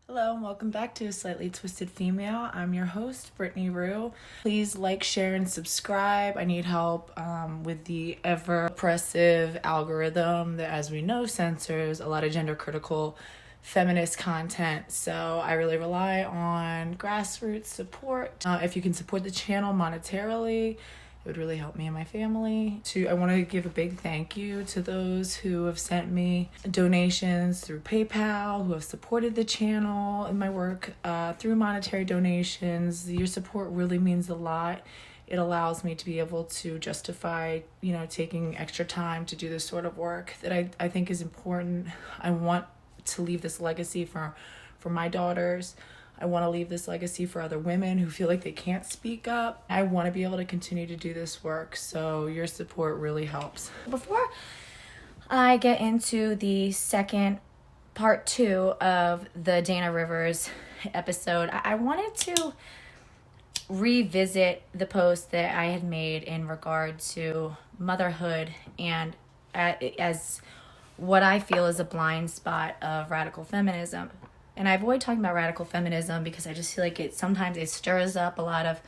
Hello and welcome back to Slightly Twisted Female. I'm your host, Brittany Rue. Please like, share, and subscribe. I need help with the ever-oppressive algorithm that, as we know, censors a lot of gender-critical feminist content. So I really rely on grassroots support. If you can support the channel monetarily, it would really help me and my family. I want to give a big thank you to those who have sent me donations through PayPal, who have supported the channel and my work through monetary donations. Your support really means a lot. It allows me to be able to justify, taking extra time to do this sort of work that I think is important. I want to leave this legacy for my daughters. I want to leave this legacy for other women who feel like they can't speak up. I want to be able to continue to do this work, so your support really helps. Before I get into the second part 2 of the Dana Rivers episode, I wanted to revisit the post that I had made in regard to motherhood and as what I feel is a blind spot of radical feminism. And I avoid talking about radical feminism because I just feel like sometimes it stirs up a lot of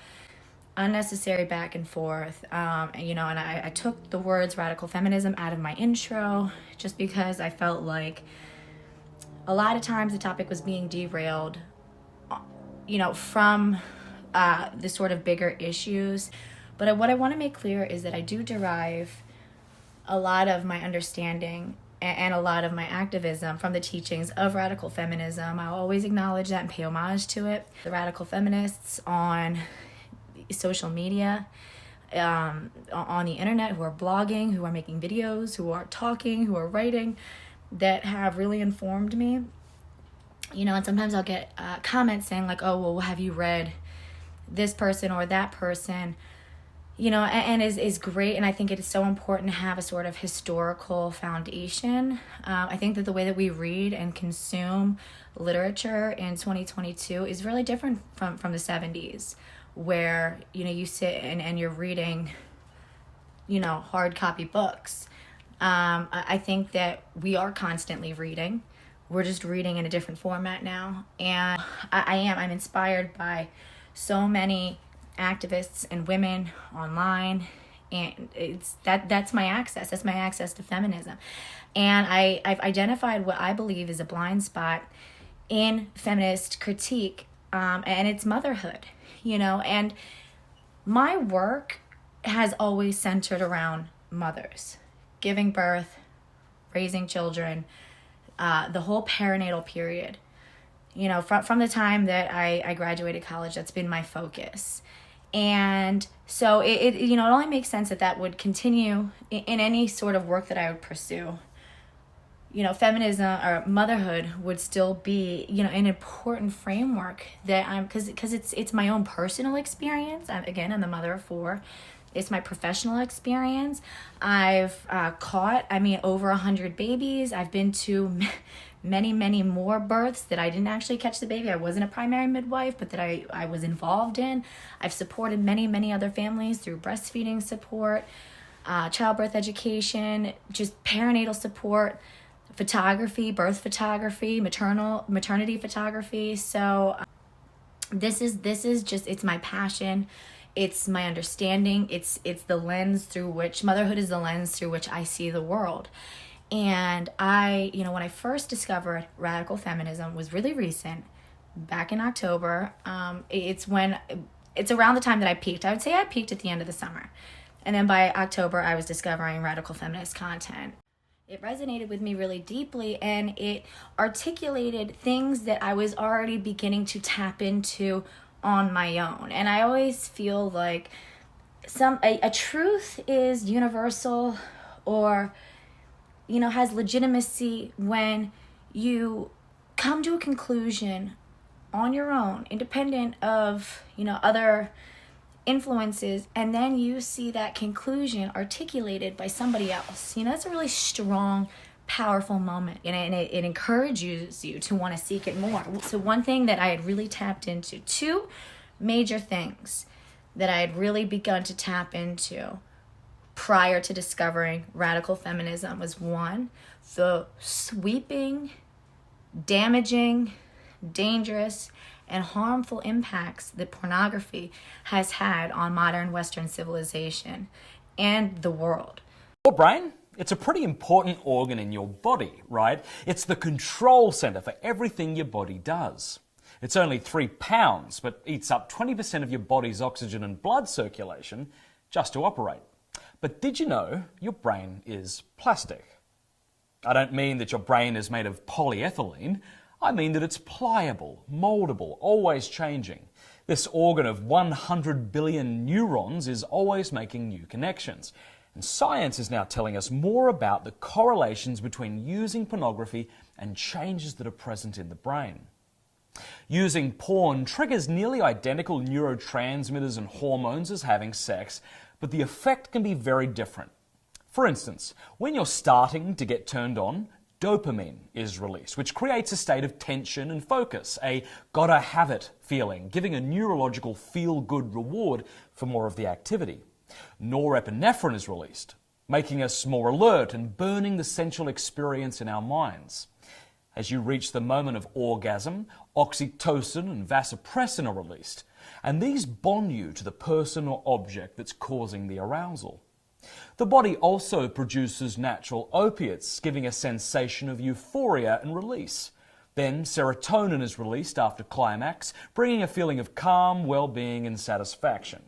unnecessary back and forth. And I took the words radical feminism out of my intro just because I felt like a lot of times the topic was being derailed, from the sort of bigger issues. But what I want to make clear is that I do derive a lot of my understanding and a lot of my activism from the teachings of radical feminism. I'll always acknowledge that and pay homage to it. The radical feminists on social media, on the internet, who are blogging, who are making videos, who are talking, who are writing, that have really informed me. And sometimes I'll get comments saying like, oh, well, have you read this person or that person? And is great. And I think it is so important to have a sort of historical foundation. I think that the way that we read and consume literature in 2022 is really different from the 70s, where, you sit and you're reading, hard copy books. I think that we are constantly reading. We're just reading in a different format now. And I'm inspired by so many activists and women online, and that's my access to feminism. And I've identified what I believe is a blind spot in feminist critique, and it's motherhood. And my work has always centered around mothers, giving birth, raising children, the whole perinatal period. From the time that I graduated college, that's been my focus. And so it only makes sense that would continue in any sort of work that I would pursue. Feminism or motherhood would still be, an important framework that because it's my own personal experience. I'm the mother of 4. It's my professional experience. I've caught, over 100 babies. I've been to many, many more births that I didn't actually catch the baby. I wasn't a primary midwife, but that I was involved in. I've supported many, many other families through breastfeeding support, childbirth education, just perinatal support, photography, birth photography, maternity photography. So this is just, it's my passion. It's my understanding. It's the lens through which motherhood is the lens through which I see the world. And when I first discovered radical feminism was really recent, back in October. It's around the time that I peaked. I would say I peaked at the end of the summer. And then by October, I was discovering radical feminist content. It resonated with me really deeply, and it articulated things that I was already beginning to tap into on my own. And I always feel like a truth is universal or has legitimacy when you come to a conclusion on your own, independent of, other influences, and then you see that conclusion articulated by somebody else. That's a really strong, powerful moment, and it encourages you to want to seek it more. So one thing that I had really tapped into, 2 major things that I had really begun to tap into prior to discovering radical feminism was, 1, the sweeping, damaging, dangerous, and harmful impacts that pornography has had on modern Western civilization and the world. Your brain, it's a pretty important organ in your body, right? It's the control center for everything your body does. It's only 3 pounds, but eats up 20% of your body's oxygen and blood circulation just to operate. But did you know your brain is plastic? I don't mean that your brain is made of polyethylene. I mean that it's pliable, moldable, always changing. This organ of 100 billion neurons is always making new connections. And science is now telling us more about the correlations between using pornography and changes that are present in the brain. Using porn triggers nearly identical neurotransmitters and hormones as having sex, but the effect can be very different. For instance, when you're starting to get turned on, dopamine is released, which creates a state of tension and focus, a gotta have it feeling, giving a neurological feel-good reward for more of the activity. Norepinephrine is released, making us more alert and burning the sensual experience in our minds. As you reach the moment of orgasm, oxytocin and vasopressin are released, and these bond you to the person or object that's causing the arousal. The body also produces natural opiates, giving a sensation of euphoria and release. Then serotonin is released after climax, bringing a feeling of calm, well-being and satisfaction.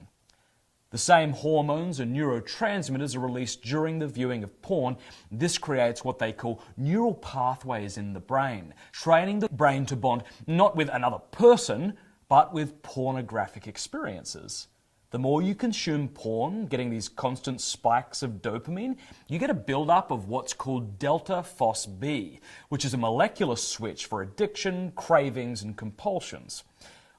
The same hormones and neurotransmitters are released during the viewing of porn. This creates what they call neural pathways in the brain, training the brain to bond not with another person, but with pornographic experiences. The more you consume porn, getting these constant spikes of dopamine, you get a build-up of what's called delta phos-B, which is a molecular switch for addiction, cravings, and compulsions.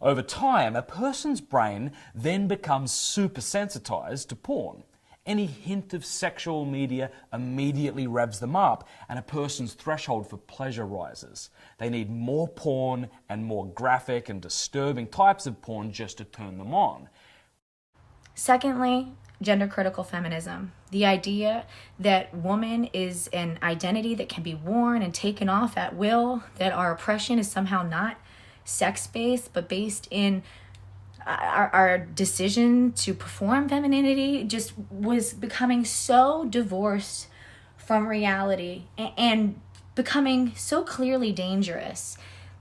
Over time, a person's brain then becomes supersensitized to porn. Any hint of sexual media immediately revs them up, and a person's threshold for pleasure rises. They need more porn and more graphic and disturbing types of porn just to turn them on. Secondly, gender-critical feminism. The idea that woman is an identity that can be worn and taken off at will, that our oppression is somehow not sex-based, but based in our decision to perform femininity, just was becoming so divorced from reality and becoming so clearly dangerous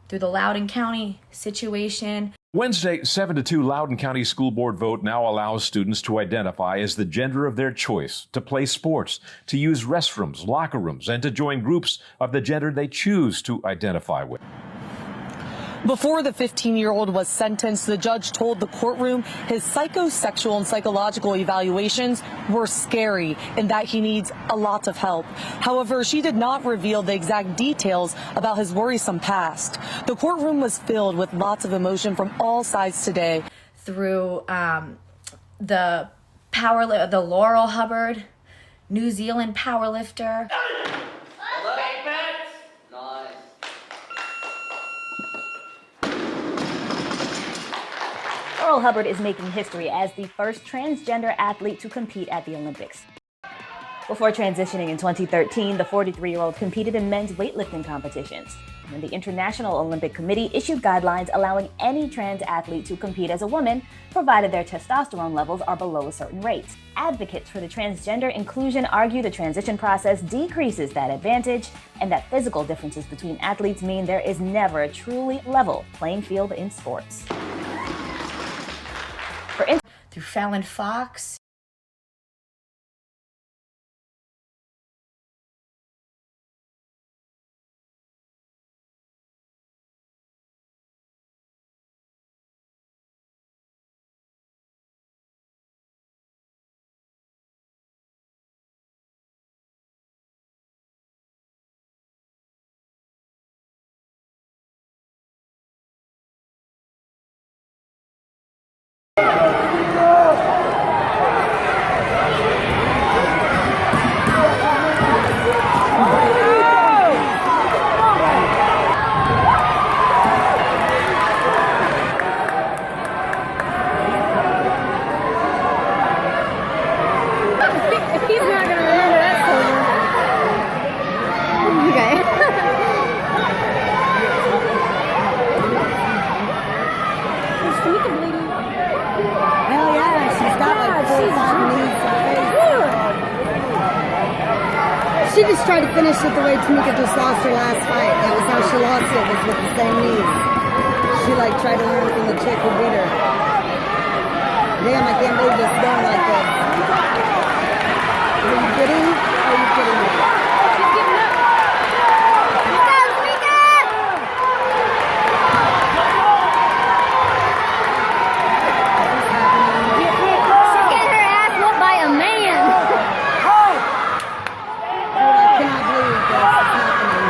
through the Loudoun County situation. Wednesday, 7-2 Loudoun County School Board vote now allows students to identify as the gender of their choice, to play sports, to use restrooms, locker rooms, and to join groups of the gender they choose to identify with. Before the 15-year-old was sentenced, the judge told the courtroom his psychosexual and psychological evaluations were scary and that he needs a lot of help. However, she did not reveal the exact details about his worrisome past. The courtroom was filled with lots of emotion from all sides today. Through the Laurel Hubbard, New Zealand powerlifter. Laurel Hubbard is making history as the first transgender athlete to compete at the Olympics. Before transitioning in 2013, the 43-year-old competed in men's weightlifting competitions. And the International Olympic Committee issued guidelines allowing any trans athlete to compete as a woman, provided their testosterone levels are below a certain rate. Advocates for the transgender inclusion argue the transition process decreases that advantage and that physical differences between athletes mean there is never a truly level playing field in sports. Through Fallon Fox. just tried to finish it the way Tamika just lost her last fight. That was how she lost it, was with the same knees. She like tried to learn from the chick who beat her. Damn, I can't believe this is going like this. Are you kidding? Are you kidding me? She's giving up. Let's go, Tamika! She's getting her ass whooped by a man. I cannot believe this is happening.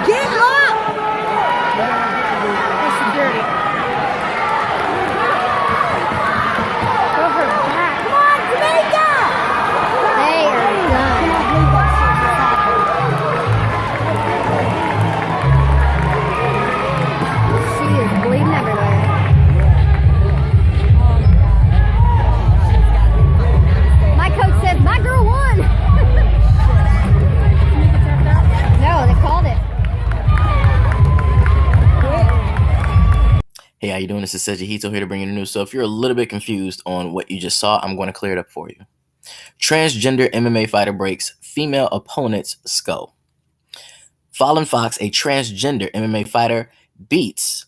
Get up! There's security. Throw her back. Come on, Tamika! They are I done. cannot believe that shit just happened. She is bleeding everywhere. My coach says my girl won. No, they called it. Hey, how you doing? This is Sejahito here to bring you the news. So if you're a little bit confused on what you just saw, I'm going to clear it up for you. Transgender MMA fighter breaks female opponent's skull. Fallon Fox, a transgender MMA fighter, beats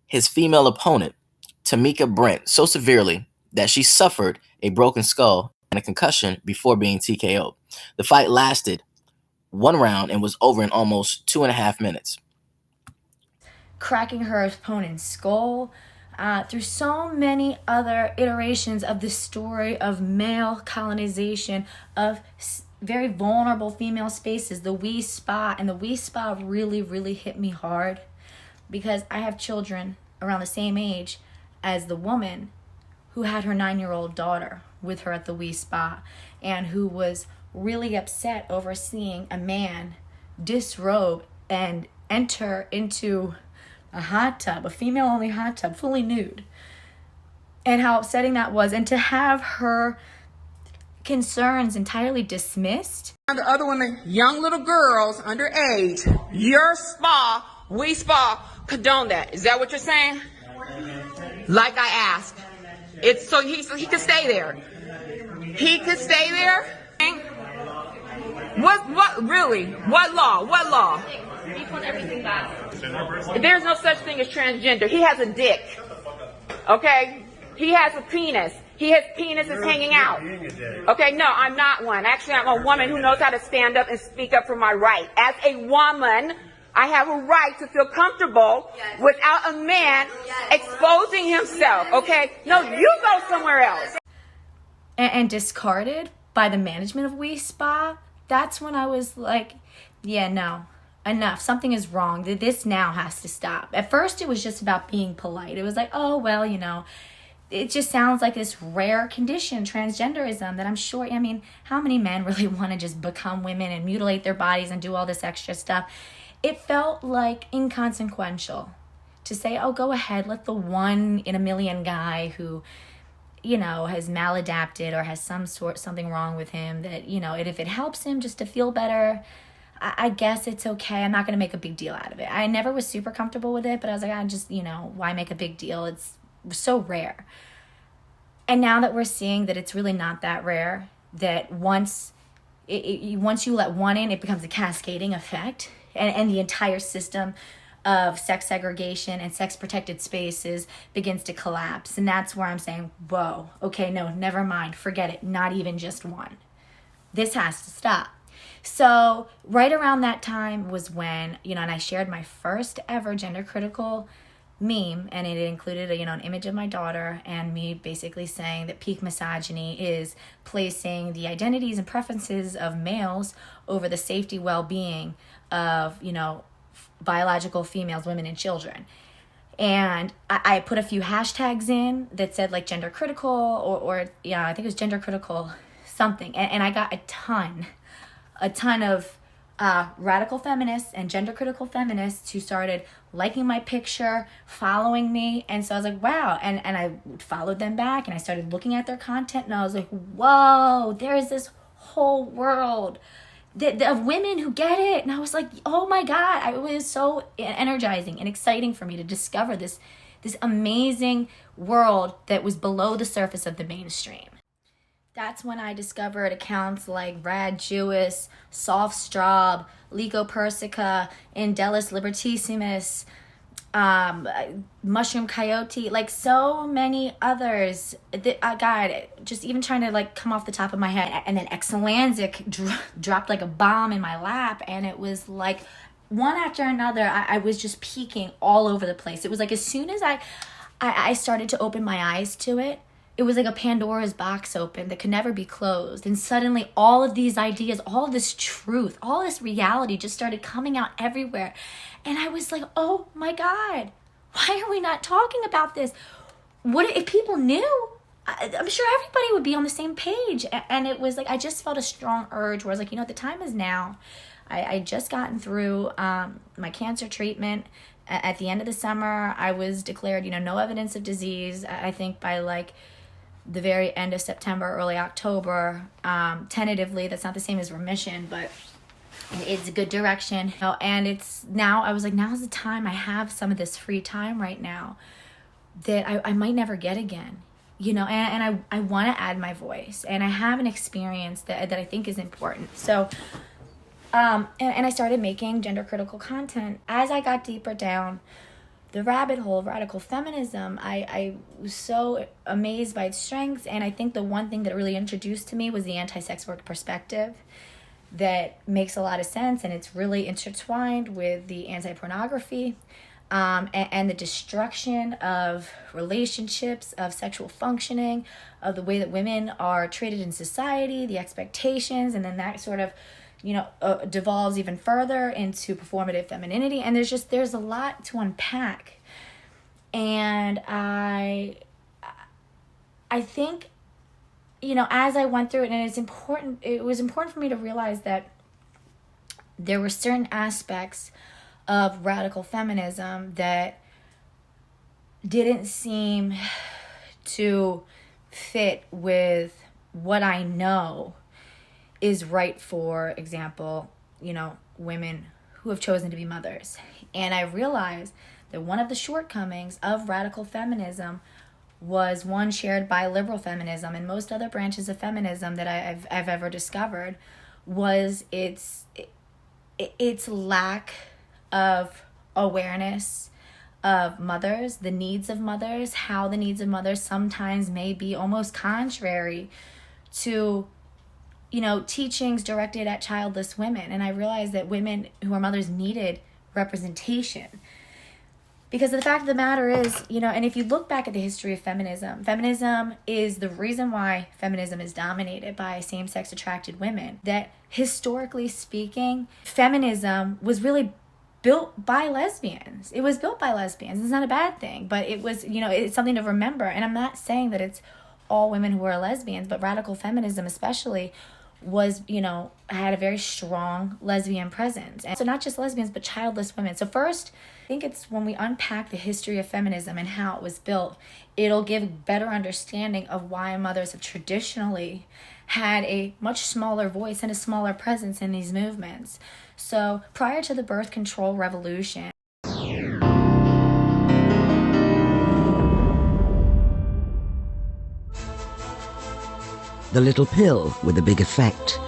his female opponent, Tamika Brent, so severely that she suffered a broken skull and a concussion before being TKO'd. The fight lasted 1 round and was over in almost 2.5 minutes. Cracking her opponent's skull, through so many other iterations of the story of male colonization of very vulnerable female spaces, the wee spa. And the wee spa really, really hit me hard because I have children around the same age as the woman who had her 9-year-old daughter with her at the wee spa and who was really upset over seeing a man disrobe and enter into a hot tub, a female-only hot tub, fully nude, and how upsetting that was, and to have her concerns entirely dismissed. The other women, young little girls underage, your spa, we spa, condone that. Is that what you're saying? Like I asked. It's so he could stay there. He could stay there? What really? What law? What law? There's no such thing as transgender. He has a dick. Okay? He has a penis. His penis is hanging out. Okay, no, I'm not one. Actually, I'm a woman who knows how to stand up and speak up for my right. As a woman, I have a right to feel comfortable without a man exposing himself. Okay? No, you go somewhere else. And discarded by the management of Wee Spa. That's when I was like, yeah, no. Enough. Something is wrong. This now has to stop. At first, it was just about being polite. It was like, oh, well, you know, it just sounds like this rare condition, transgenderism, that I'm sure, I mean, how many men really want to just become women and mutilate their bodies and do all this extra stuff? It felt like inconsequential to say, oh, go ahead, let the 1 in a million guy who, you know, has maladapted or has something wrong with him that, you know, if it helps him just to feel better, I guess it's okay. I'm not going to make a big deal out of it. I never was super comfortable with it, but I was like, I just, you know, why make a big deal? It's so rare. And now that we're seeing that it's really not that rare, that once you let one in, it becomes a cascading effect, and the entire system of sex segregation and sex protected spaces begins to collapse. And that's where I'm saying, whoa, okay, no, never mind, forget it, not even just one. This has to stop. So right around that time was when, you know, and I shared my first ever gender critical meme, and it included an image of my daughter and me basically saying that peak misogyny is placing the identities and preferences of males over the safety, well-being of, biological females, women, and children. And I put a few hashtags in that said like gender critical or I think it was gender critical something. And I got a ton of radical feminists and gender critical feminists who started liking my picture, following me. And so I was like, wow. And I followed them back and I started looking at their content and I was like, whoa, there's this whole world of women who get it. And I was like, oh my God, it was so energizing and exciting for me to discover this amazing world that was below the surface of the mainstream. That's when I discovered accounts like Rad Jewess, Soft Straub, Lico Persica, Indelis Libertissimus, Mushroom Coyote, like so many others. God, just even trying to like come off the top of my head. And then Exolanzic dropped like a bomb in my lap, and it was like one after another. I was just peeking all over the place. It was like as soon as I started to open my eyes to it, it was like a Pandora's box open that could never be closed. And suddenly all of these ideas, all of this truth, all this reality just started coming out everywhere. And I was like, oh my God, why are we not talking about this? What if people knew? I'm sure everybody would be on the same page. And it was like, I just felt a strong urge where I was like, you know, the time is now. I just gotten through my cancer treatment. At the end of the summer, I was declared, you know, no evidence of disease. I think by like the very end of September, early October, tentatively. That's not the same as remission, but it's a good direction. You know, and it's now, I was like, now's the time. I have some of this free time right now that I might never get again. You know, and I want to add my voice, and I have an experience that I think is important. So, and I started making gender critical content. As I got deeper down the rabbit hole of radical feminism, I was so amazed by its strengths. And I think the one thing that really introduced to me was the anti-sex work perspective that makes a lot of sense. And it's really intertwined with the anti-pornography and the destruction of relationships, of sexual functioning, of the way that women are treated in society, the expectations, and then that sort of, you know, devolves even further into performative femininity. And there's a lot to unpack. And I think, you know, as I went through it, and it was important for me to realize that there were certain aspects of radical feminism that didn't seem to fit with what I know is right, for example, you know, women who have chosen to be mothers. And I realized that one of the shortcomings of radical feminism was one shared by liberal feminism and most other branches of feminism that I've ever discovered, was its lack of awareness of mothers, the needs of mothers, how the needs of mothers sometimes may be almost contrary to, you know, teachings directed at childless women. And I realized that women who are mothers needed representation. Because the fact of the matter is, you know, and if you look back at the history of feminism, feminism is the reason why feminism is dominated by same-sex attracted women. That historically speaking, feminism was really built by lesbians. It was built by lesbians. It's not a bad thing, but it was, you know, it's something to remember. And I'm not saying that it's all women who are lesbians, but radical feminism especially was, you know, had a very strong lesbian presence. And so not just lesbians, but childless women. So first, I think it's when we unpack the history of feminism and how it was built, it'll give better understanding of why mothers have traditionally had a much smaller voice and a smaller presence in these movements. So prior to the birth control revolution, the little pill with a big effect.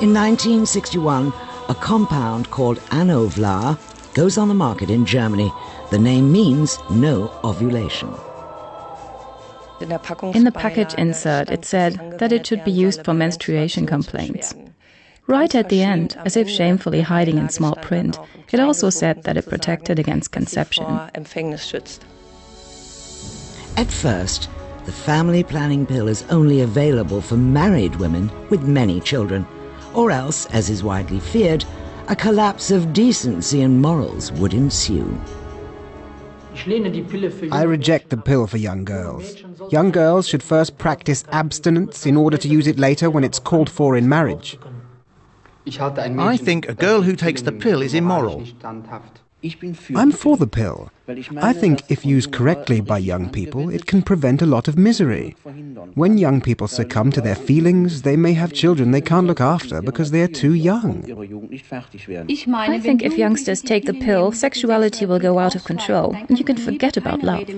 In 1961, a compound called Anovlar goes on the market in Germany. The name means no ovulation. In the package insert, it said that it should be used for menstruation complaints. Right at the end, as if shamefully hiding in small print, it also said that it protected against conception. At first, the family planning pill is only available for married women with many children, or else, as is widely feared, a collapse of decency and morals would ensue. I reject the pill for young girls. Young girls should first practice abstinence in order to use it later when it's called for in marriage. I think a girl who takes the pill is immoral. I'm for the pill. I think if used correctly by young people, it can prevent a lot of misery. When young people succumb to their feelings, they may have children they can't look after because they are too young. I think if youngsters take the pill, sexuality will go out of control, and you can forget about love.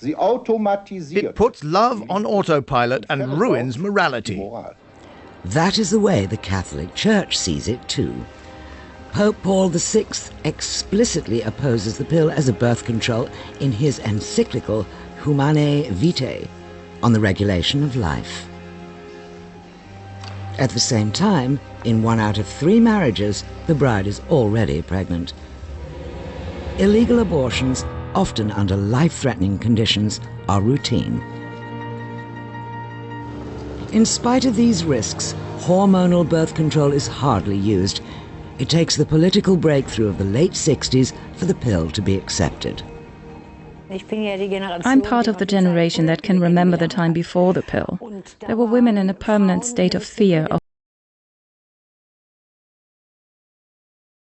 It puts love on autopilot and ruins morality. That is the way the Catholic Church sees it too. Pope Paul VI explicitly opposes the pill as a birth control in his encyclical Humanae Vitae on the regulation of life. At the same time, in 1 out of 3 marriages, the bride is already pregnant. Illegal abortions, often under life-threatening conditions, are routine. In spite of these risks, hormonal birth control is hardly used. It takes the political breakthrough of the late 60s for the pill to be accepted. I'm part of the generation that can remember the time before the pill. There were women in a permanent state of fear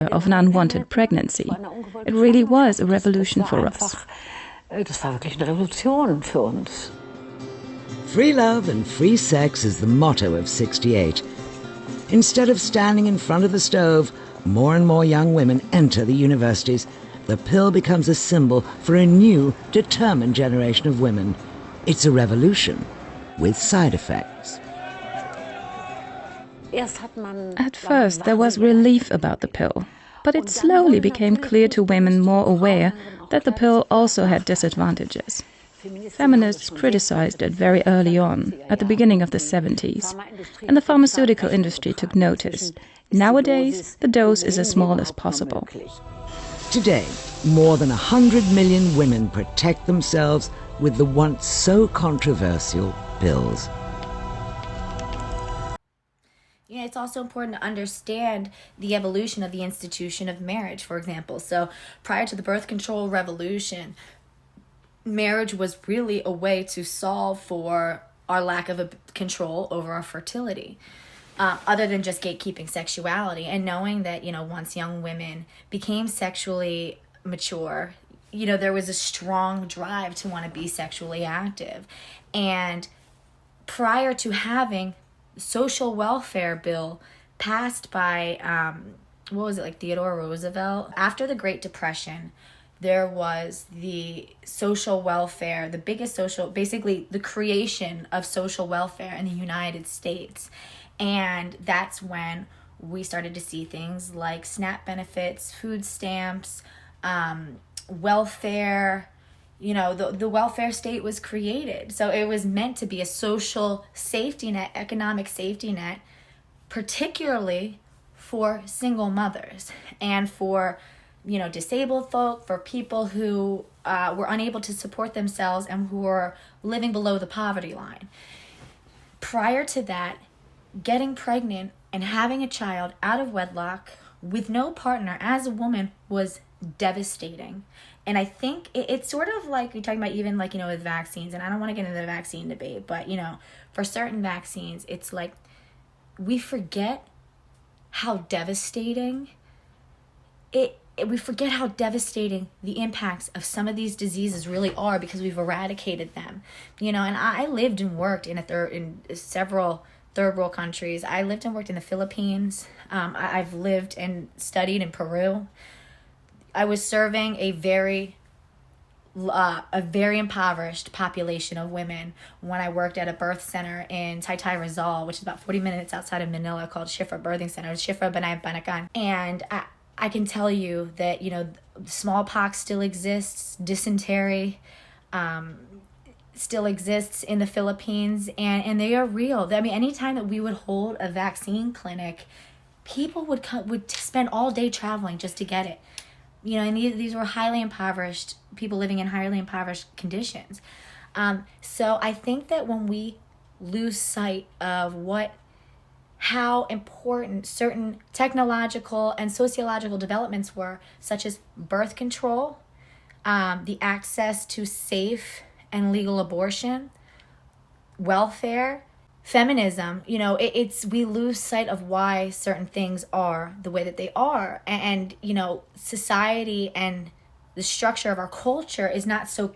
of an unwanted pregnancy. It really was a revolution for us. Free love and free sex is the motto of 68. Instead of standing in front of the stove, more and more young women enter the universities. The pill becomes a symbol for a new, determined generation of women. It's a revolution with side effects. At first, there was relief about the pill, but it slowly became clear to women more aware that the pill also had disadvantages. Feminists criticized it very early on, at the beginning of the 70s, and the pharmaceutical industry took notice. Nowadays, the dose is as small as possible. Today, more than 100 million women protect themselves with the once so controversial pills. Yeah, it's also important to understand the evolution of the institution of marriage, for example. So prior to the birth control revolution, marriage was really a way to solve for our lack of control over our fertility, other than just gatekeeping sexuality. And knowing that, once young women became sexually mature, there was a strong drive to want to be sexually active. And prior to having social welfare bill passed by, Theodore Roosevelt, after the Great Depression, there was the social welfare, basically the creation of social welfare in the United States. And that's when we started to see things like SNAP benefits, food stamps, welfare. The welfare state was created. So it was meant to be a social safety net, economic safety net, particularly for single mothers and for disabled folk, for people who were unable to support themselves and who were living below the poverty line. Prior to that, getting pregnant and having a child out of wedlock with no partner as a woman was devastating. And I think it's sort of like you're talking about even with vaccines, and I don't want to get into the vaccine debate, but for certain vaccines, it's like we forget how devastating we forget how devastating the impacts of some of these diseases really are because we've eradicated them. And I lived and worked in several third world countries. I lived and worked in the Philippines. I've lived and studied in Peru. I was serving a very impoverished population of women when I worked at a birth center in Taytay, Rizal, which is about 40 minutes outside of Manila, called Shifra Birthing Center, Shifra Banay Banakan. And I can tell you that, smallpox still exists, dysentery still exists in the Philippines, and they are real. I mean, anytime that we would hold a vaccine clinic, people would spend all day traveling just to get it. And these were highly impoverished people living in highly impoverished conditions. So I think that when we lose sight of how important certain technological and sociological developments were, such as birth control, the access to safe and legal abortion, welfare, feminism, we lose sight of why certain things are the way that they are. And society and the structure of our culture is not so,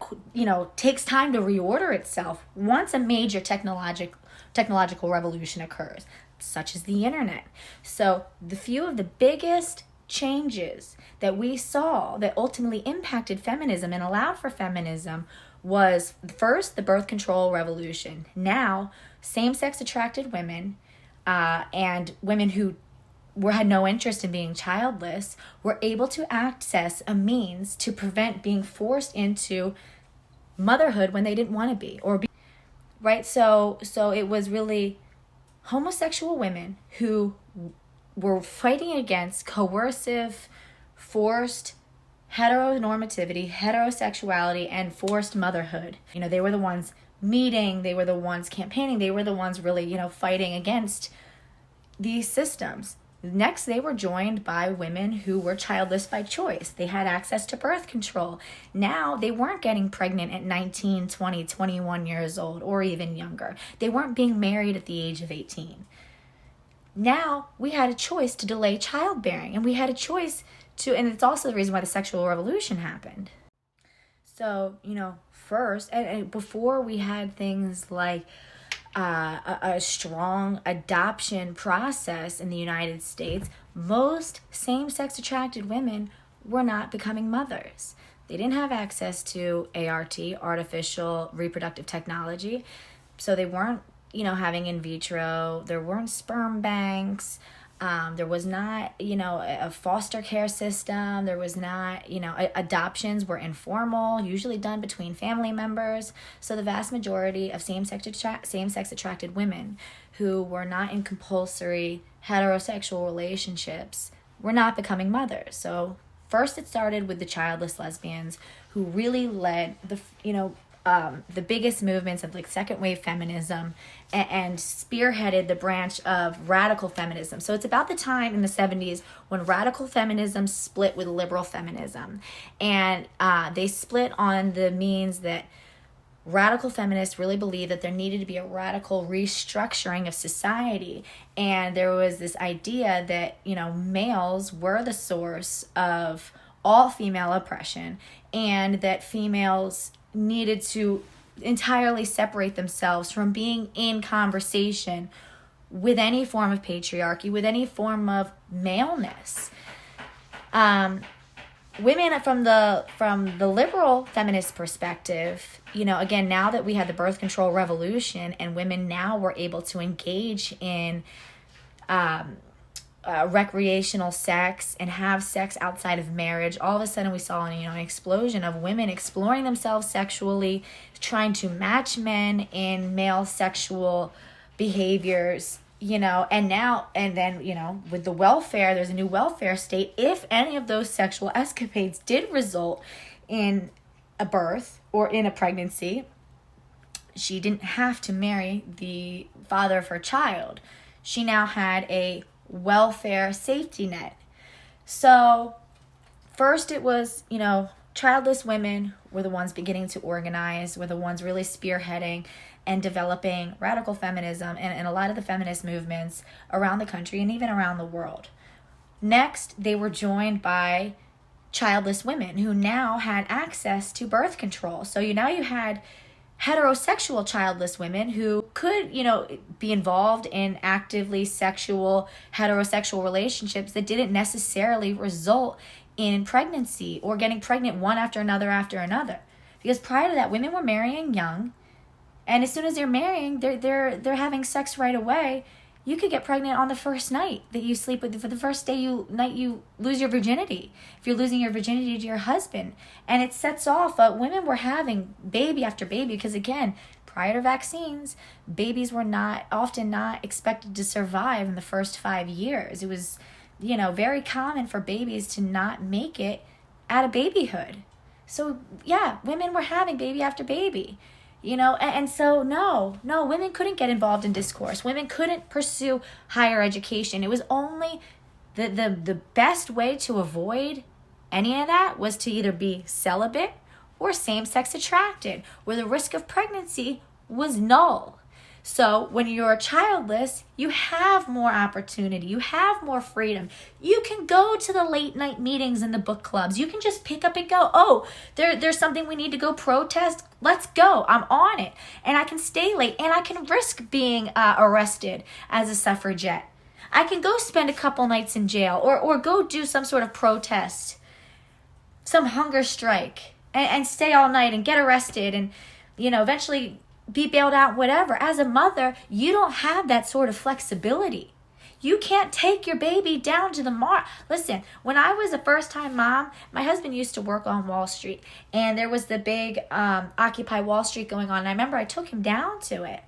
takes time to reorder itself once a major technological revolution occurs, such as the internet. So the few of the biggest changes that we saw that ultimately impacted feminism and allowed for feminism was first the birth control revolution. Now, same-sex attracted women and women who had no interest in being childless were able to access a means to prevent being forced into motherhood when they didn't want to be, right? So it was really homosexual women who were fighting against coercive, forced heteronormativity, heterosexuality, and forced motherhood. They were the ones meeting, they were the ones campaigning, they were the ones really, fighting against these systems. Next, they were joined by women who were childless by choice. They had access to birth control. Now, they weren't getting pregnant at 19, 20, 21 years old, or even younger. They weren't being married at the age of 18. Now, we had a choice to delay childbearing, and we had a choice and it's also the reason why the sexual revolution happened. So, first, and before we had things like a strong adoption process in the United States, most same-sex attracted women were not becoming mothers. They didn't have access to ART, artificial reproductive technology, so they weren't, having in vitro. There weren't sperm banks. There was not, a foster care system. There was not, adoptions were informal, usually done between family members. So the vast majority of same-sex attracted women who were not in compulsory heterosexual relationships were not becoming mothers. So first it started with the childless lesbians who really led the biggest movements of second wave feminism and spearheaded the branch of radical feminism. So it's about the time in the 70s when radical feminism split with liberal feminism. And they split on the means that radical feminists really believed that there needed to be a radical restructuring of society. And there was this idea that, males were the source of all female oppression and that females needed to entirely separate themselves from being in conversation with any form of patriarchy, with any form of maleness. Women from the liberal feminist perspective, again, now that we had the birth control revolution and women now were able to engage in recreational sex and have sex outside of marriage, all of a sudden we saw an explosion of women exploring themselves sexually, trying to match men in male sexual behaviors, and then with the welfare, there's a new welfare state. If any of those sexual escapades did result in a birth or in a pregnancy, she didn't have to marry the father of her child. She now had a welfare safety net. So first it was, childless women were the ones beginning to organize, were the ones really spearheading and developing radical feminism and a lot of the feminist movements around the country and even around the world. Next, they were joined by childless women who now had access to birth control. So now you had heterosexual childless women who could, be involved in actively sexual heterosexual relationships that didn't necessarily result in pregnancy or getting pregnant one after another. Because prior to that, women were marrying young, and as soon as they're marrying, they're having sex right away. You could get pregnant on the first night that you sleep with. For the first night you lose your virginity. If you're losing your virginity to your husband. And it sets off, women were having baby after baby because, again, prior to vaccines, babies were often not expected to survive in the first 5 years. It was, very common for babies to not make it out of babyhood. So, yeah, women were having baby after baby. And so no, women couldn't get involved in discourse. Women couldn't pursue higher education. It was only the best way to avoid any of that was to either be celibate or same-sex attracted, where the risk of pregnancy was null. So when you're childless, you have more opportunity. You have more freedom. You can go to the late night meetings and the book clubs. You can just pick up and go, oh, there's something we need to go protest. Let's go. I'm on it. And I can stay late, and I can risk being arrested as a suffragette. I can go spend a couple nights in jail or go do some sort of protest, some hunger strike, and stay all night and get arrested and, eventually be bailed out, whatever. As a mother, you don't have that sort of flexibility. You can't take your baby down to the mall. Listen, when I was a first-time mom, my husband used to work on Wall Street, and there was the big Occupy Wall Street going on, and I remember I took him down to it.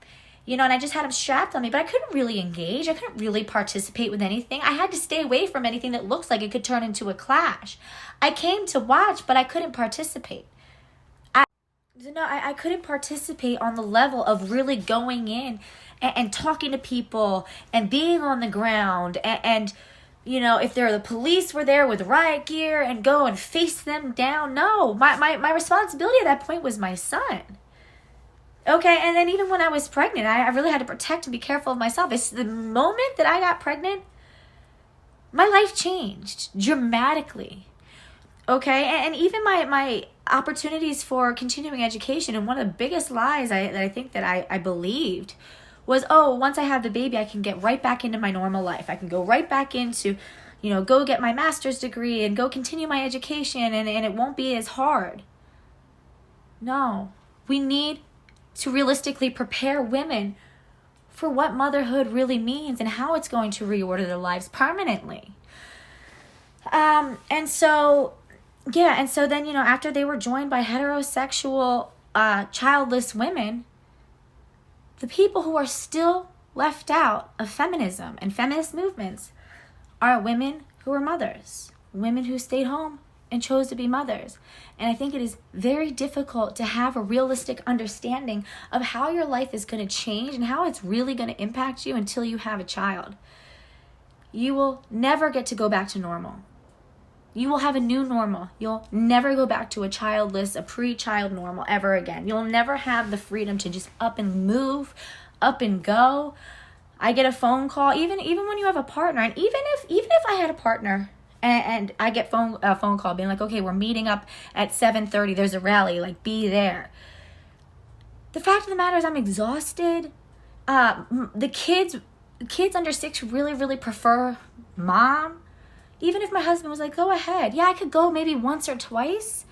And I just had him strapped on me, but I couldn't really engage. I couldn't really participate with anything. I had to stay away from anything that looks like it could turn into a clash. I came to watch, but I couldn't participate. I couldn't participate on the level of really going in and talking to people and being on the ground and if the police were there with riot gear and go and face them down. No, my responsibility at that point was my son. Okay, and then even when I was pregnant, I really had to protect and be careful of myself. It's the moment that I got pregnant, my life changed dramatically. Okay, and even my opportunities for continuing education, and one of the biggest lies that I think that I believed was, once I have the baby, I can get right back into my normal life. I can go right back into, go get my master's degree and go continue my education, and it won't be as hard. No, we need to realistically prepare women for what motherhood really means and how it's going to reorder their lives permanently. And so then, after they were joined by heterosexual, childless women, the people who are still left out of feminism and feminist movements are women who are mothers, women who stayed home and chose to be mothers. And I think it is very difficult to have a realistic understanding of how your life is going to change and how it's really going to impact you until you have a child. You will never get to go back to normal. You will have a new normal. You'll never go back to a childless, a pre-child normal ever again. You'll never have the freedom to just up and move, up and go. I get a phone call, even when you have a partner, and even if I had a partner and I get a phone call being like, okay, we're meeting up at 7:30. There's a rally. Like, be there. The fact of the matter is, I'm exhausted. The kids under 6 really, really prefer mom. Even if my husband was like, go ahead. Yeah, I could go maybe once or twice.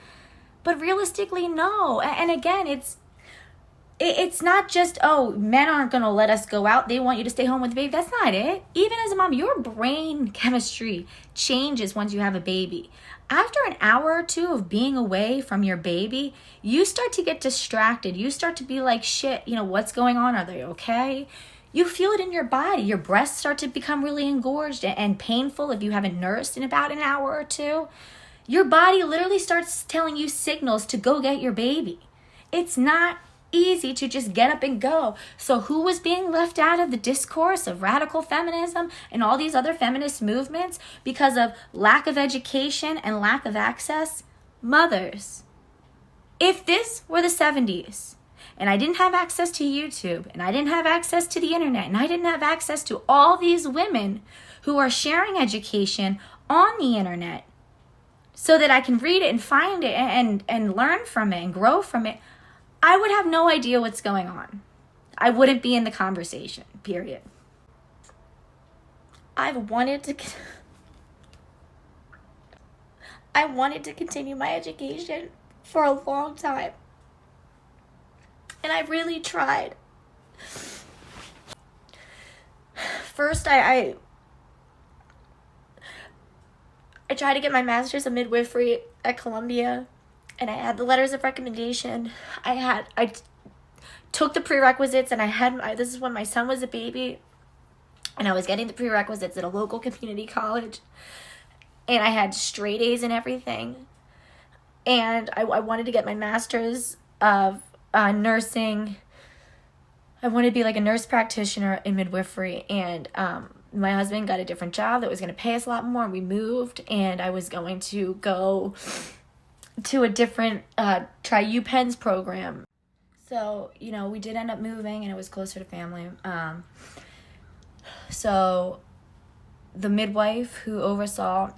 But realistically, no. And again, it's not just, men aren't going to let us go out. They want you to stay home with the baby. That's not it. Even as a mom, your brain chemistry changes once you have a baby. After an hour or two of being away from your baby, you start to get distracted. You start to be like, shit, what's going on? Are they okay? You feel it in your body. Your breasts start to become really engorged and painful if you haven't nursed in about an hour or two. Your body literally starts telling you signals to go get your baby. It's not easy to just get up and go. So who was being left out of the discourse of radical feminism and all these other feminist movements because of lack of education and lack of access? Mothers. If this were the 70s, and I didn't have access to YouTube, and I didn't have access to the internet, and I didn't have access to all these women who are sharing education on the internet so that I can read it and find it and learn from it and grow from it, I would have no idea what's going on. I wouldn't be in the conversation, period. I wanted to continue my education for a long time. And I really tried. First, I tried to get my master's in midwifery at Columbia, and I had the letters of recommendation. I took the prerequisites, and this is when my son was a baby, and I was getting the prerequisites at a local community college, and I had straight A's and everything, and I wanted to get my master's of nursing. I wanted to be like a nurse practitioner in midwifery, and my husband got a different job that was going to pay us a lot more, and we moved, and I was going to go to a different try UPenn's program. So, we did end up moving, and it was closer to family. So the midwife who oversaw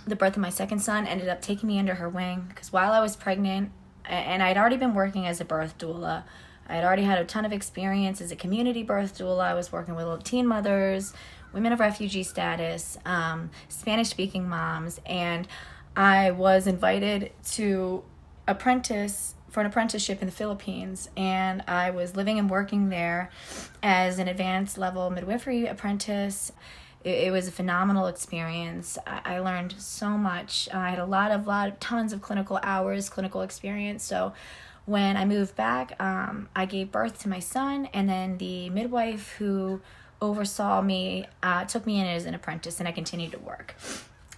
the birth of my second son ended up taking me under her wing, because while I was pregnant, and I'd already been working as a birth doula, I'd already had a ton of experience as a community birth doula. I was working with little teen mothers, women of refugee status, Spanish-speaking moms, and I was invited to for an apprenticeship in the Philippines, and I was living and working there as an advanced level midwifery apprentice. It was a phenomenal experience. I learned so much. I had tons of clinical hours, clinical experience. So when I moved back, I gave birth to my son, and then the midwife who oversaw me took me in as an apprentice, and I continued to work.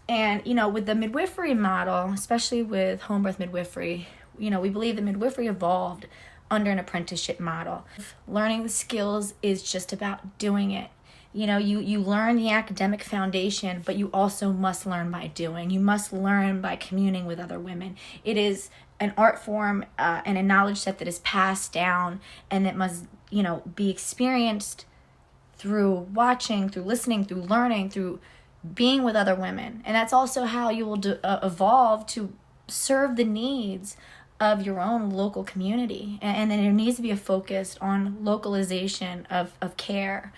And, with the midwifery model, especially with home birth midwifery, we believe that midwifery evolved under an apprenticeship model. Learning the skills is just about doing it. You learn the academic foundation, but you also must learn by doing. You must learn by communing with other women. It is an art form and a knowledge set that is passed down, and that must, be experienced through watching, through listening, through learning, through being with other women. And that's also how you will evolve to serve the needs of your own local community. And then there needs to be a focus on localization of care,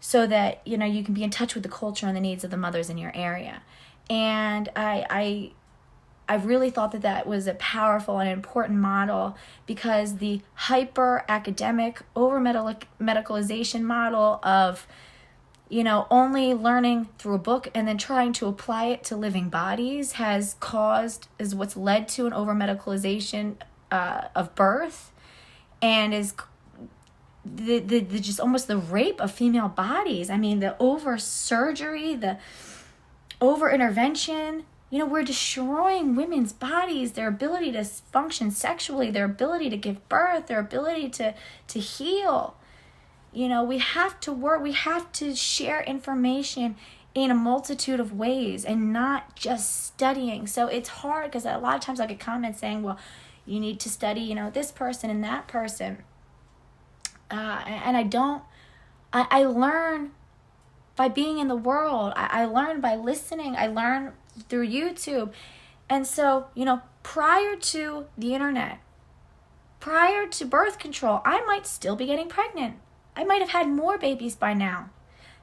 so that, you can be in touch with the culture and the needs of the mothers in your area. And I really thought that was a powerful and important model, because the hyper academic, over medicalization model of, only learning through a book and then trying to apply it to living bodies is what's led to an over medicalization of birth, and is the just almost the rape of female bodies. I mean, the over surgery, the over intervention. We're destroying women's bodies, their ability to function sexually, their ability to give birth, their ability to heal. We have to work, we have to share information in a multitude of ways and not just studying. So it's hard, because a lot of times I'll get comments saying, well, you need to study, this person and that person. And I learn by being in the world. I learn by listening. I learn through YouTube. And so, prior to the internet, prior to birth control, I might still be getting pregnant. I might have had more babies by now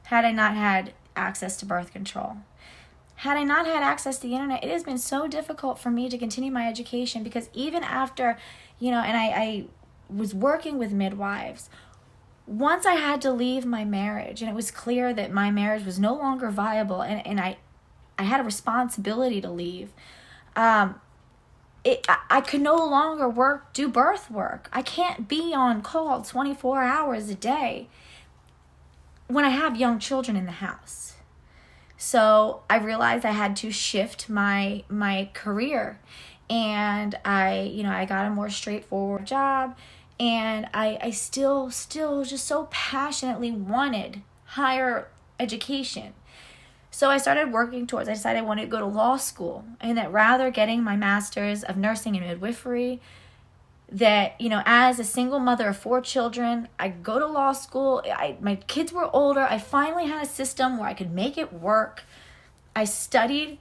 had I not had access to birth control. Had I not had access to the internet, it has been so difficult for me to continue my education, because even after, and I was working with midwives, once I had to leave my marriage, and it was clear that my marriage was no longer viable, and I had a responsibility to leave, I could no longer do birth work. I can't be on call 24 hours a day when I have young children in the house. So I realized I had to shift my career, and I got a more straightforward job, and I still just so passionately wanted higher education. So I started working towards, I decided I wanted to go to law school, and that rather getting my master's of nursing and midwifery, that, as a single mother of 4 children, I go to law school. My kids were older. I finally had a system where I could make it work. I studied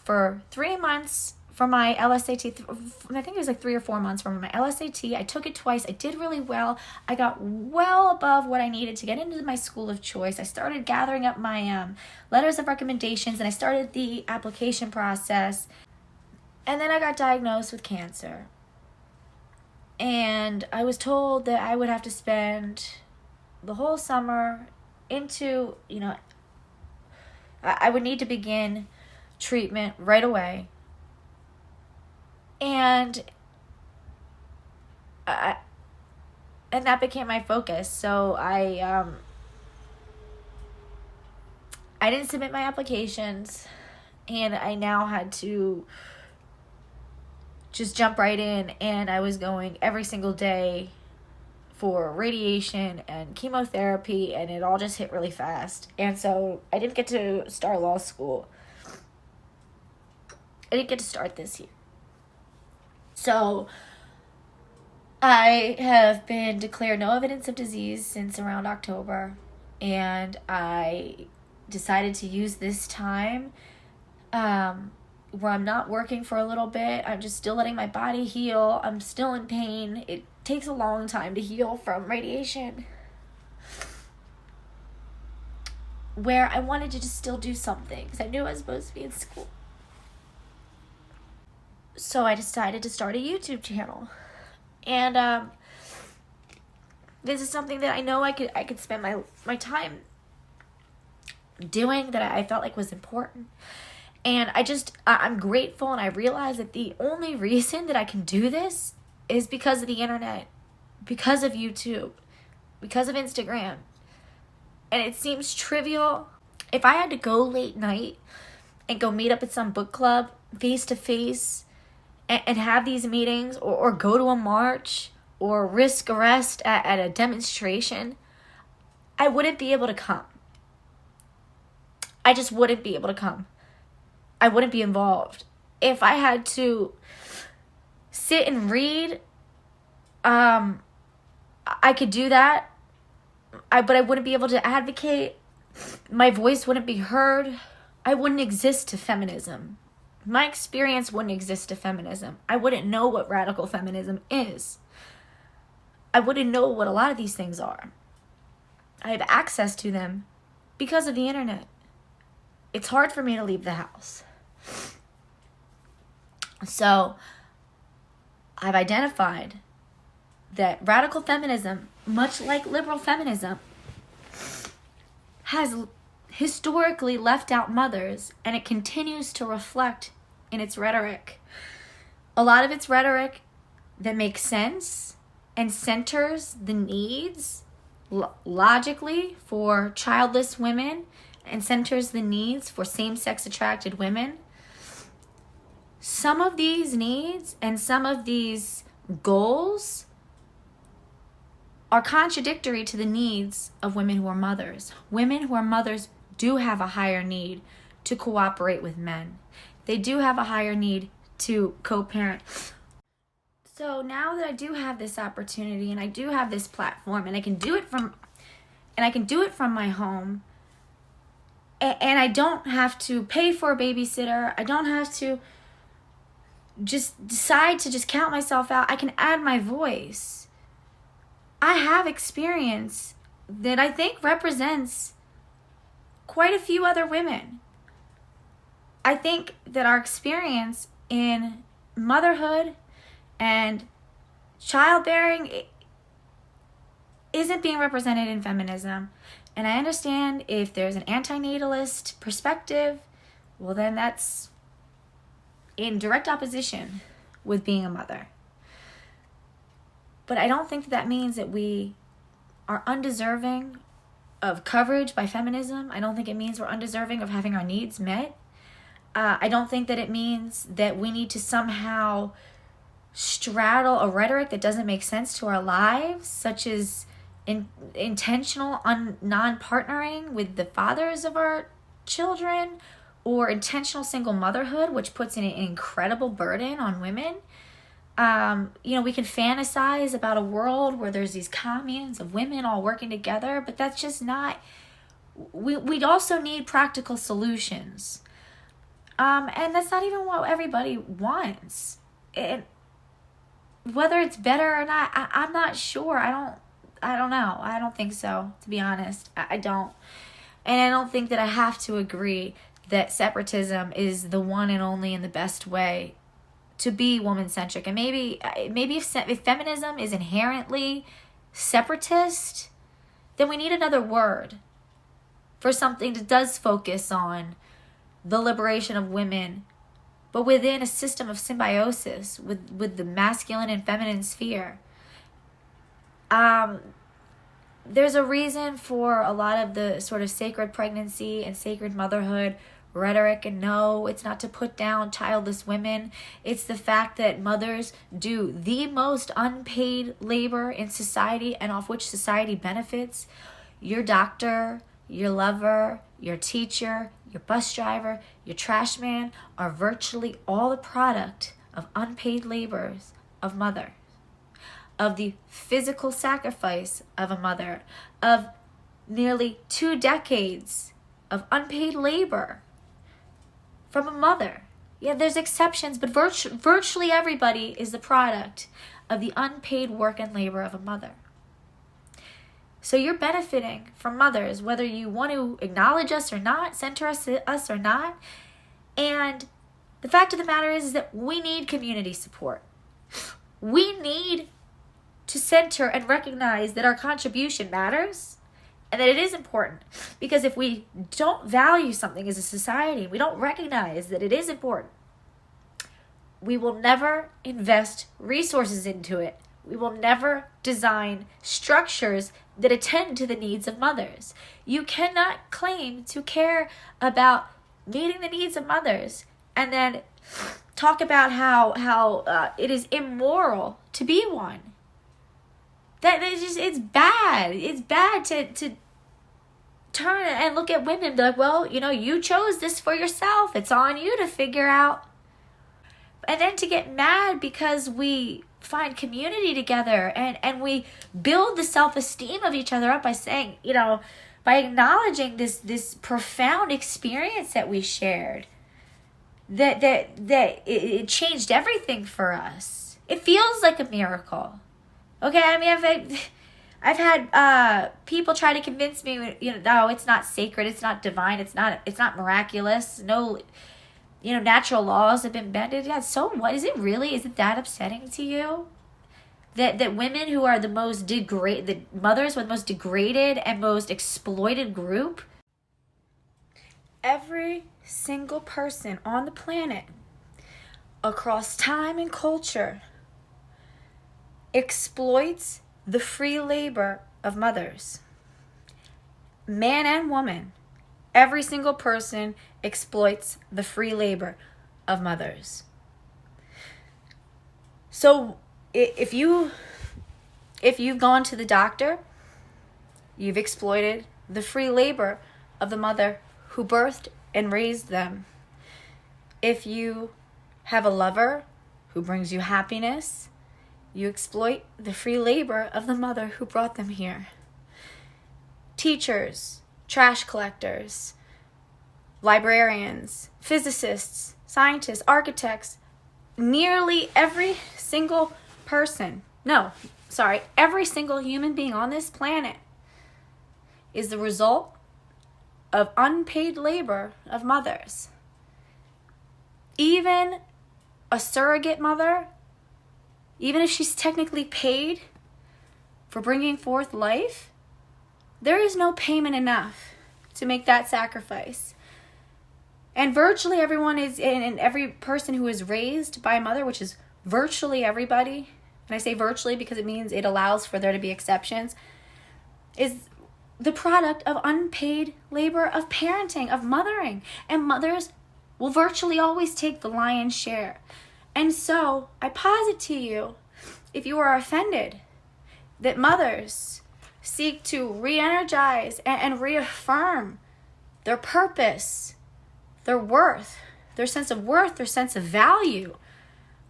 for 3 months for my LSAT. I think it was like 3 or 4 months for my LSAT. I took it twice. I did really well. I got well above what I needed to get into my school of choice. I started gathering up my letters of recommendations, and I started the application process. And then I got diagnosed with cancer. And I was told that I would have to spend the whole summer into, I would need to begin treatment right away. And that became my focus. So I didn't submit my applications, and I now had to just jump right in, and I was going every single day for radiation and chemotherapy, and it all just hit really fast. And so I didn't get to start law school. I didn't get to start this year. So I have been declared no evidence of disease since around October, and I decided to use this time where I'm not working for a little bit. I'm just still letting my body heal. I'm still in pain. It takes a long time to heal from radiation. Where I wanted to just still do something because I knew I was supposed to be in school. So I decided to start a YouTube channel. And this is something that I know I could spend my time doing, that I felt like was important. And I'm grateful, and I realize that the only reason that I can do this is because of the internet, because of YouTube, because of Instagram. And it seems trivial. If I had to go late night and go meet up at some book club face to face and have these meetings, or go to a march or risk arrest at a demonstration, I wouldn't be able to come. I just wouldn't be able to come. I wouldn't be involved. If I had to sit and read, I could do that. But I wouldn't be able to advocate. My voice wouldn't be heard. I wouldn't exist to feminism. My experience wouldn't exist to feminism. I wouldn't know what radical feminism is. I wouldn't know what a lot of these things are. I have access to them because of the internet. It's hard for me to leave the house. So I've identified that radical feminism, much like liberal feminism, has historically left out mothers, and it continues to reflect in its rhetoric. A lot of its rhetoric that makes sense and centers the needs logically for childless women and centers the needs for same-sex attracted women. Some of these needs and some of these goals are contradictory to the needs of women who are mothers. Women who are mothers do have a higher need to cooperate with men. They do have a higher need to co-parent. So now that I do have this opportunity and I do have this platform and I can do it from my home, and I don't have to pay for a babysitter, I don't have to just decide to just count myself out, I can add my voice. I have experience that I think represents quite a few other women. I think that our experience in motherhood and childbearing isn't being represented in feminism. And I understand if there's an antinatalist perspective, well then that's in direct opposition with being a mother. But I don't think that means that we are undeserving of coverage by feminism. I don't think it means we're undeserving of having our needs met. I don't think that it means that we need to somehow straddle a rhetoric that doesn't make sense to our lives, such as intentional non-partnering with the fathers of our children, or intentional single motherhood, which puts an incredible burden on women. We can fantasize about a world where there's these communes of women all working together, but that's just not, we'd also need practical solutions. And that's not even what everybody wants. Whether it's better or not, I'm not sure. I don't know. I don't think so, to be honest. I don't. And I don't think that I have to agree that separatism is the one and only and the best way to be woman-centric. And maybe if feminism is inherently separatist, then we need another word for something that does focus on the liberation of women, but within a system of symbiosis with the masculine and feminine sphere. There's a reason for a lot of the sort of sacred pregnancy and sacred motherhood rhetoric, and no, it's not to put down childless women. It's the fact that mothers do the most unpaid labor in society and off which society benefits. Your doctor, your lover, your teacher, your bus driver, your trash man are virtually all the product of unpaid labors of mothers. of the physical sacrifice of a mother, of nearly 2 decades of unpaid labor from a mother. Yeah, there's exceptions, but virtually everybody is the product of the unpaid work and labor of a mother. So you're benefiting from mothers, whether you want to acknowledge us or not, center us or not. And the fact of the matter is that we need community support. We need to center and recognize that our contribution matters and that it is important. Because if we don't value something as a society, we don't recognize that it is important, we will never invest resources into it. We will never design structures that attend to the needs of mothers. You cannot claim to care about meeting the needs of mothers and then talk about how it is immoral to be one. That is just, it's bad. It's bad to turn and look at women and be like, well, you chose this for yourself. It's on you to figure out. And then to get mad because we find community together and we build the self-esteem of each other up by saying, by acknowledging this profound experience that we shared, that it changed everything for us. It feels like a miracle. Okay, I mean, I've had people try to convince me, no, it's not sacred, it's not divine, it's not miraculous, no, natural laws have been bended. Yeah, so what? Is it really? Is it that upsetting to you? That women who are the most degraded, the mothers with the most degraded and most exploited group, every single person on the planet, across time and culture, exploits the free labor of mothers. Man and woman, every single person exploits the free labor of mothers. So if you've gone to the doctor, you've exploited the free labor of the mother who birthed and raised them. If you have a lover who brings you happiness, you exploit the free labor of the mother who brought them here. Teachers, trash collectors, librarians, physicists, scientists, architects, nearly every single every single human being on this planet is the result of unpaid labor of mothers. Even a surrogate mother, even if she's technically paid for bringing forth life, there is no payment enough to make that sacrifice. And virtually everyone is, and every person who is raised by a mother, which is virtually everybody, and I say virtually because it means it allows for there to be exceptions, is the product of unpaid labor of parenting, of mothering. And mothers will virtually always take the lion's share. And so I posit to you, if you are offended that mothers seek to re-energize and reaffirm their purpose, their worth, their sense of value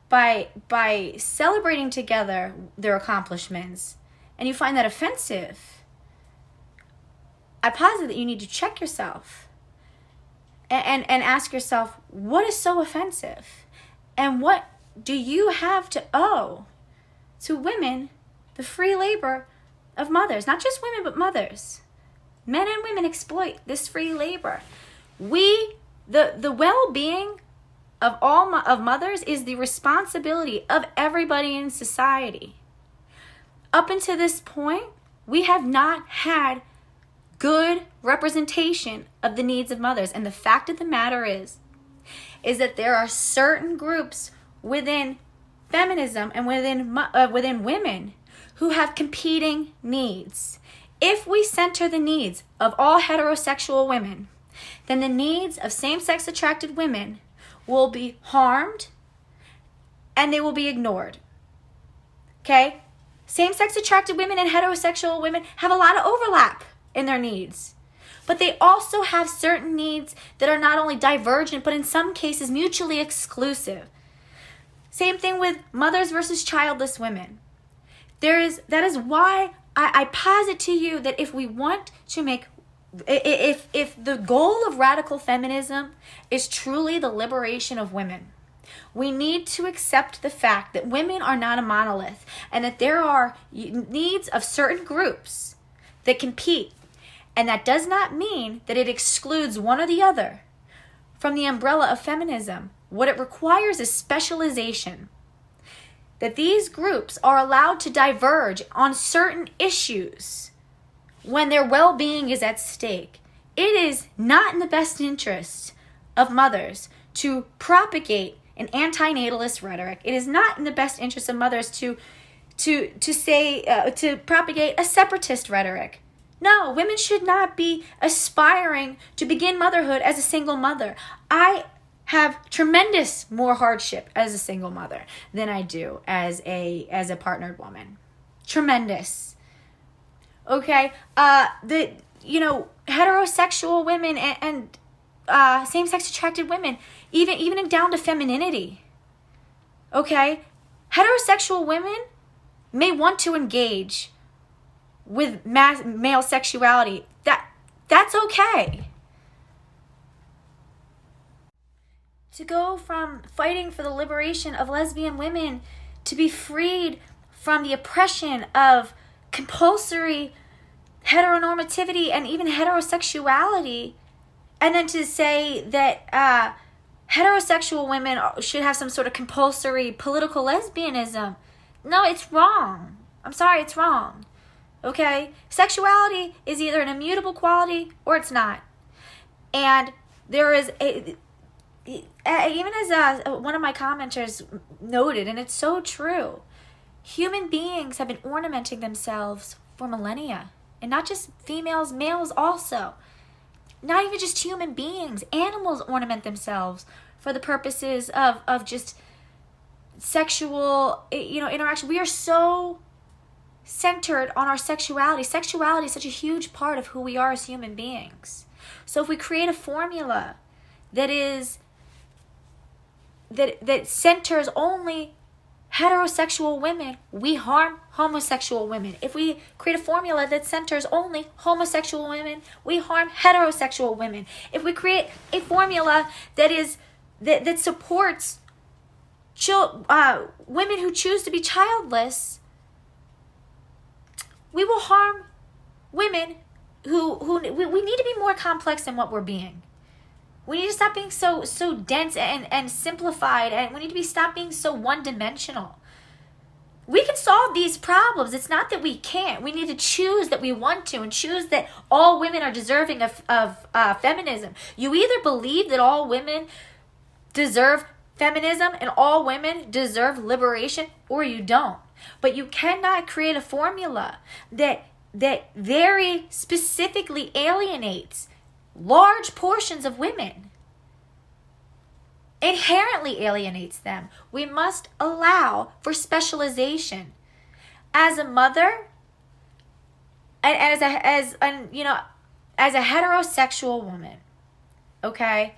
by celebrating together their accomplishments, and you find that offensive, I posit that you need to check yourself and ask yourself, what is so offensive? And what do you have to owe to women the free labor of mothers? Not just women, but mothers. Men and women exploit this free labor. The well-being of all of mothers is the responsibility of everybody in society. Up until this point, we have not had good representation of the needs of mothers. And the fact of the matter is that there are certain groups within feminism and within women who have competing needs. If we center the needs of all heterosexual women, then the needs of same-sex attracted women will be harmed and they will be ignored. Okay? Same-sex attracted women and heterosexual women have a lot of overlap in their needs. But they also have certain needs that are not only divergent, but in some cases mutually exclusive. Same thing with mothers versus childless women. That is why I posit to you that if we want to make, if the goal of radical feminism is truly the liberation of women, we need to accept the fact that women are not a monolith and that there are needs of certain groups that compete. And that does not mean that it excludes one or the other from the umbrella of feminism. What it requires is specialization. That these groups are allowed to diverge on certain issues when their well-being is at stake. It is not in the best interest of mothers to propagate an antinatalist rhetoric. It is not in the best interest of mothers to propagate a separatist rhetoric. No, women should not be aspiring to begin motherhood as a single mother. I have tremendous more hardship as a single mother than I do as a partnered woman. Tremendous. Okay, heterosexual women and same-sex attracted women, even down to femininity. Okay, heterosexual women may want to engage with male sexuality. That's okay. To go from fighting for the liberation of lesbian women to be freed from the oppression of compulsory heteronormativity and even heterosexuality, and then to say that heterosexual women should have some sort of compulsory political lesbianism. No, it's wrong. I'm sorry, it's wrong. Okay? Sexuality is either an immutable quality or it's not. And there is even as one of my commenters noted, and it's so true, human beings have been ornamenting themselves for millennia. And not just females, males also. Not even just human beings. Animals ornament themselves for the purposes of just sexual, interaction. We are so centered on our sexuality. Sexuality is such a huge part of who we are as human beings. So if we create a formula that centers only heterosexual women, we harm homosexual women. If we create a formula that centers only homosexual women, we harm heterosexual women. If we create a formula that supports women who choose to be childless, we will harm women who we need to be more complex than what we're being. We need to stop being so dense and simplified, and we need to stop being so one-dimensional. We can solve these problems. It's not that we can't. We need to choose that we want to and choose that all women are deserving of feminism. You either believe that all women deserve feminism and all women deserve liberation, or you don't. But you cannot create a formula that very specifically alienates large portions of women, inherently alienates them. We must allow for specialization. As a mother, and as a heterosexual woman, okay,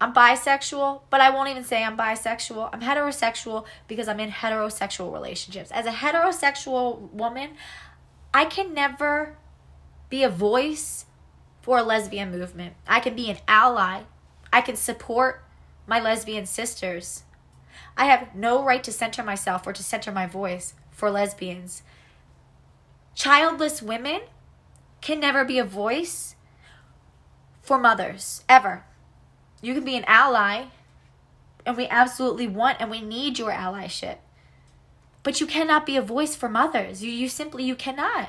I'm bisexual, but I won't even say I'm bisexual. I'm heterosexual because I'm in heterosexual relationships. As a heterosexual woman, I can never be a voice for a lesbian movement. I can be an ally. I can support my lesbian sisters. I have no right to center myself or to center my voice for lesbians. Childless women can never be a voice for mothers, ever. You can be an ally, and we absolutely want and we need your allyship. But you cannot be a voice for mothers. You cannot.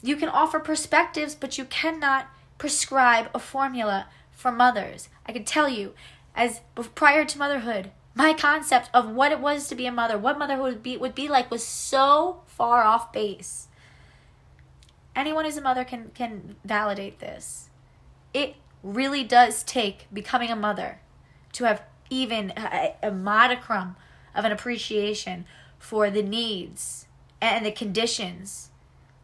You can offer perspectives, but you cannot prescribe a formula for mothers. I can tell you, as prior to motherhood, my concept of what it was to be a mother, what motherhood would be like, was so far off base. Anyone who's a mother can validate this. It really does take becoming a mother to have even a modicum of an appreciation for the needs and the conditions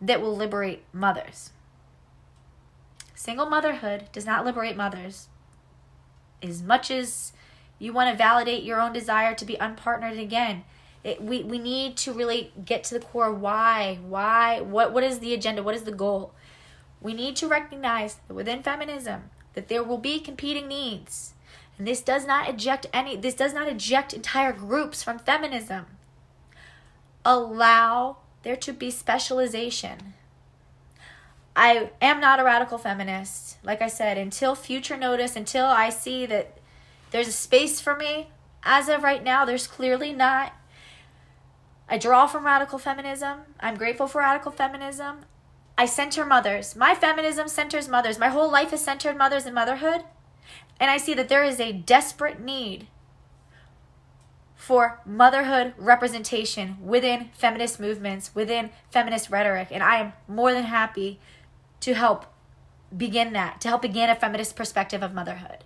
that will liberate mothers. Single motherhood does not liberate mothers. As much as you want to validate your own desire to be unpartnered again, We need to really get to the core. Why? What is the agenda? What is the goal? We need to recognize that within feminism, that there will be competing needs. And this does not eject entire groups from feminism. Allow there to be specialization. I am not a radical feminist. Like I said, until future notice, until I see that there's a space for me, as of right now, there's clearly not. I draw from radical feminism. I'm grateful for radical feminism. I center mothers. My feminism centers mothers. My whole life has centered mothers and motherhood. And I see that there is a desperate need for motherhood representation within feminist movements, within feminist rhetoric. And I am more than happy to help begin that, to help begin a feminist perspective of motherhood.